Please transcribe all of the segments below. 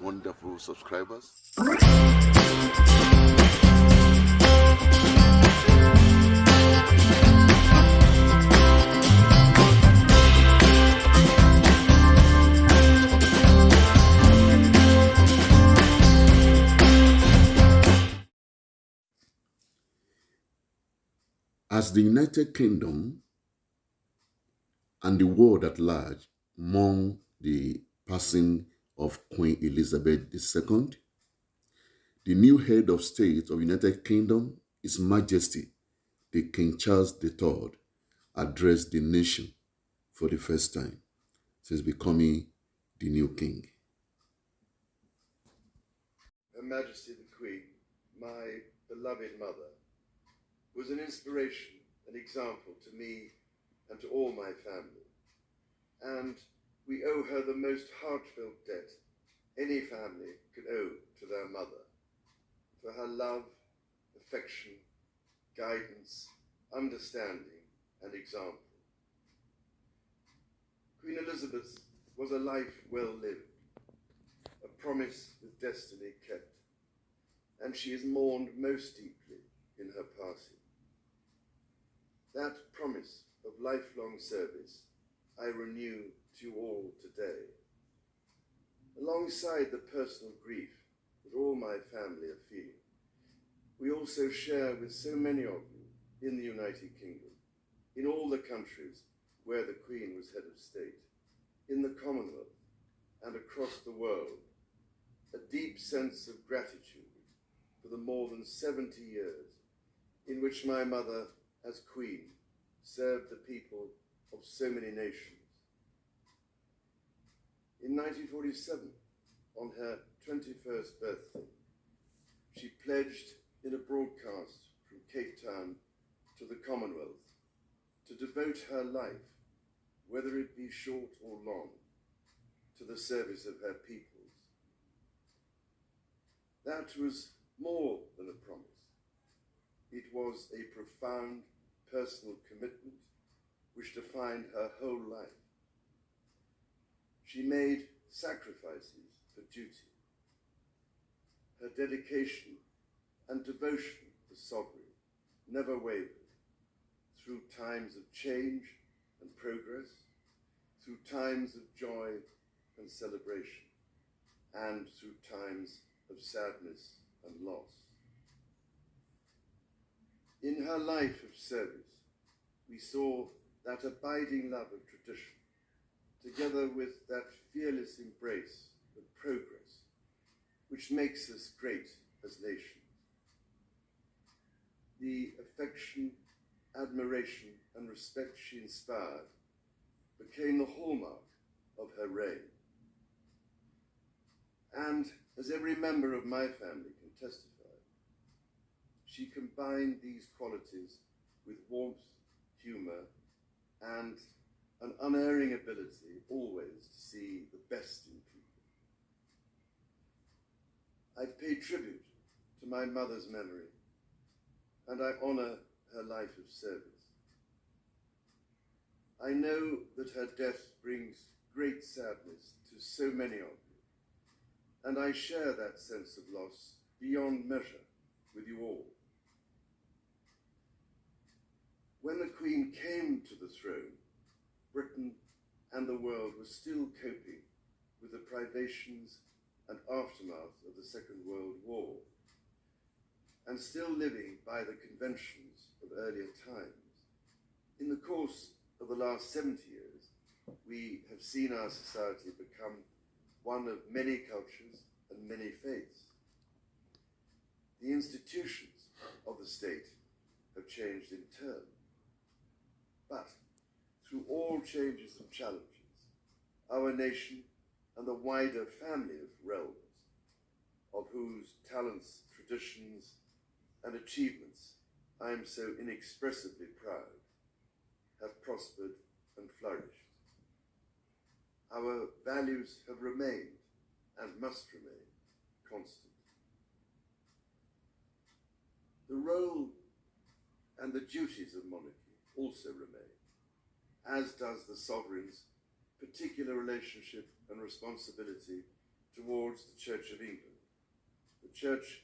wonderful subscribers. As the United Kingdom and the world at large mourn the passing of Queen Elizabeth II, the new head of state of United Kingdom, His Majesty, the King Charles III, addressed the nation for the first time since becoming the new king. Her Majesty the Queen, my beloved mother, was an inspiration, an example to me and to all my family. And we owe her the most heartfelt debt any family could owe to their mother, for her love, affection, guidance, understanding, and example. Queen Elizabeth was a life well lived, a promise with destiny kept, and she is mourned most deeply in her passing. That promise of lifelong service I renew to you all today. Alongside the personal grief that all my family are feeling, we also share with so many of you in the United Kingdom, in all the countries where the Queen was head of state, in the Commonwealth and across the world, a deep sense of gratitude for the more than 70 years in which my mother, as Queen, served the people of so many nations. In 1947, on her 21st birthday, she pledged in a broadcast from Cape Town to the Commonwealth to devote her life, whether it be short or long, to the service of her peoples. That was more than a promise. It was a profound personal commitment which defined her whole life. She made sacrifices for duty. Her dedication and devotion to sovereign never wavered through times of change and progress, through times of joy and celebration, and through times of sadness and loss. In her life of service, we saw that abiding love of tradition, together with that fearless embrace of progress, which makes us great as nations. The affection, admiration, and respect she inspired became the hallmark of her reign. And as every member of my family can testify, she combined these qualities with warmth, humour, and an unerring ability always to see the best in people. I pay tribute to my mother's memory, and I honour her life of service. I know that her death brings great sadness to so many of you, and I share that sense of loss beyond measure with you all. When the Queen came to the throne, Britain and the world were still coping with the privations and aftermath of the Second World War, and still living by the conventions of earlier times. In the course of the last 70 years, we have seen our society become one of many cultures and many faiths. The institutions of the state have changed in turn. But through all changes and challenges, our nation and the wider family of realms, of whose talents, traditions, and achievements I am so inexpressibly proud, have prospered and flourished. Our values have remained and must remain constant. The role and the duties of monarchy also remain, as does the sovereign's particular relationship and responsibility towards the Church of England, the church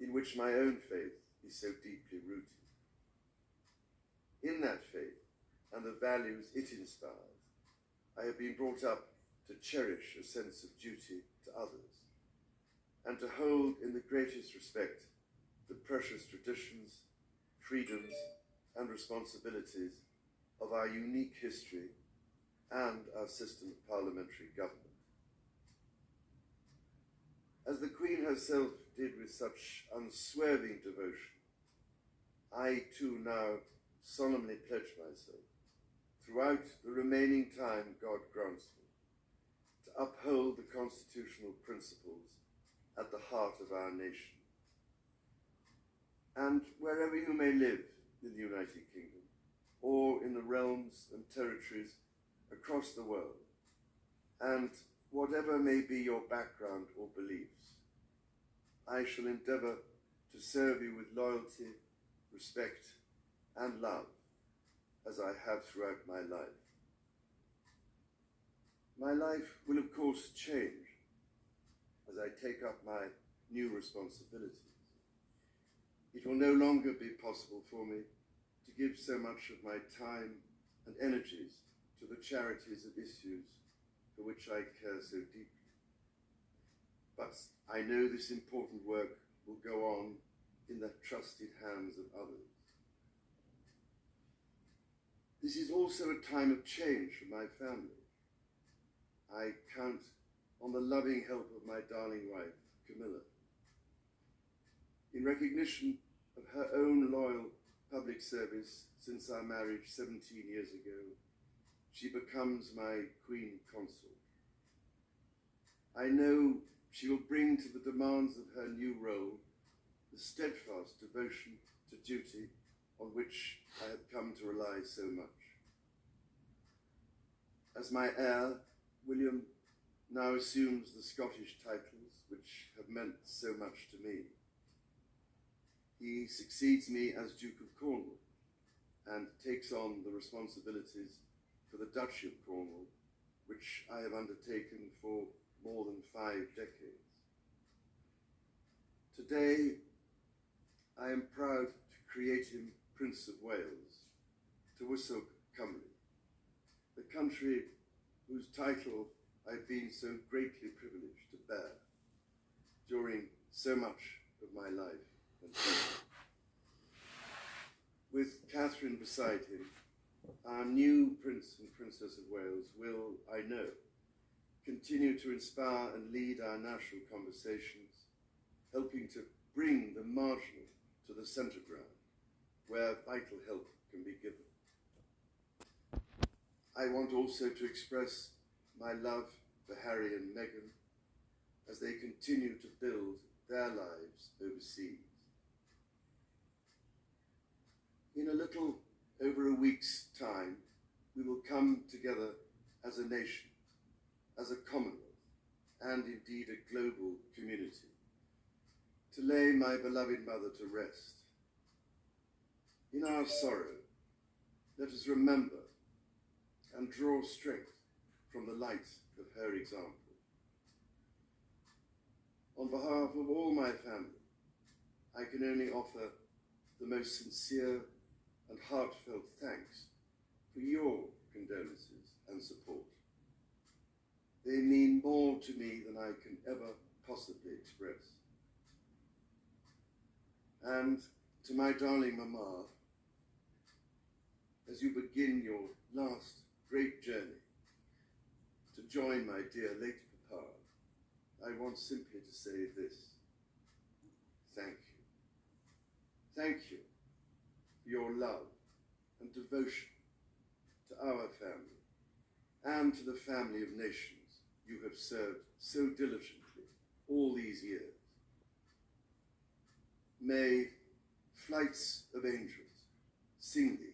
in which my own faith is so deeply rooted. In that faith and the values it inspires, I have been brought up to cherish a sense of duty to others and to hold in the greatest respect the precious traditions, freedoms, and responsibilities of our unique history and our system of parliamentary government. As the Queen herself did with such unswerving devotion, I too now solemnly pledge myself, throughout the remaining time God grants me, to uphold the constitutional principles at the heart of our nation. And wherever you may live in the United Kingdom, or in the realms and territories across the world, and whatever may be your background or beliefs, I shall endeavour to serve you with loyalty, respect, and love, as I have throughout my life. My life will, of course, change as I take up my new responsibilities. It will no longer be possible for me to give so much of my time and energies to the charities and issues for which I care so deeply. But I know this important work will go on in the trusted hands of others. This is also a time of change for my family. I count on the loving help of my darling wife, Camilla. In recognition of her own loyal public service since our marriage 17 years ago, she becomes my Queen Consort. I know she will bring to the demands of her new role the steadfast devotion to duty on which I have come to rely so much. As my heir, William now assumes the Scottish titles which have meant so much to me. He succeeds me as Duke of Cornwall and takes on the responsibilities for the Duchy of Cornwall, which I have undertaken for more than 5 decades. Today, I am proud to create him Prince of Wales, Tywysog Cymru, the country whose title I've been so greatly privileged to bear during so much of my life and faith. With Catherine beside him, our new Prince and Princess of Wales will, I know, continue to inspire and lead our national conversations, helping to bring the marginal to the centre ground, where vital help can be given. I want also to express my love for Harry and Meghan as they continue to build their lives overseas. In a little over a week's time, we will come together as a nation, as a Commonwealth, and indeed a global community, to lay my beloved mother to rest. In our sorrow, let us remember and draw strength from the light of her example. On behalf of all my family, I can only offer the most sincere and heartfelt thanks for your condolences and support. They mean more to me than I can ever possibly express. And to my darling Mama, as you begin your last great journey to join my dear late Papa, I want simply to say this: thank you. Thank you for your love and devotion to our family and to the family of nations you have served so diligently all these years. May flights of angels sing thee